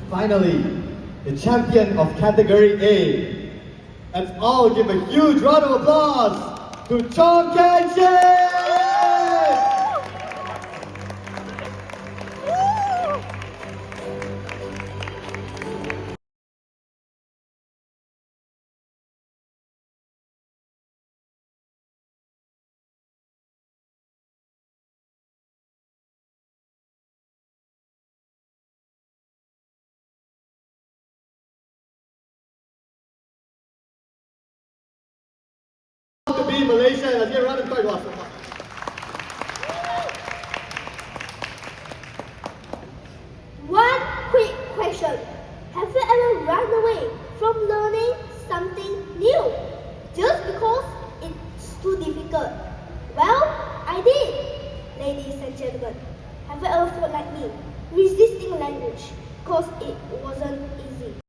Finally, the champion of category A. Let's all give a huge round of applause to Chong Kenshin! To be Malaysia, let's get a round of applause. One quick question. Have you ever run away from learning something new just because it's too difficult? Well, I did. Ladies and gentlemen, have you ever felt like me resisting language because it wasn't easy?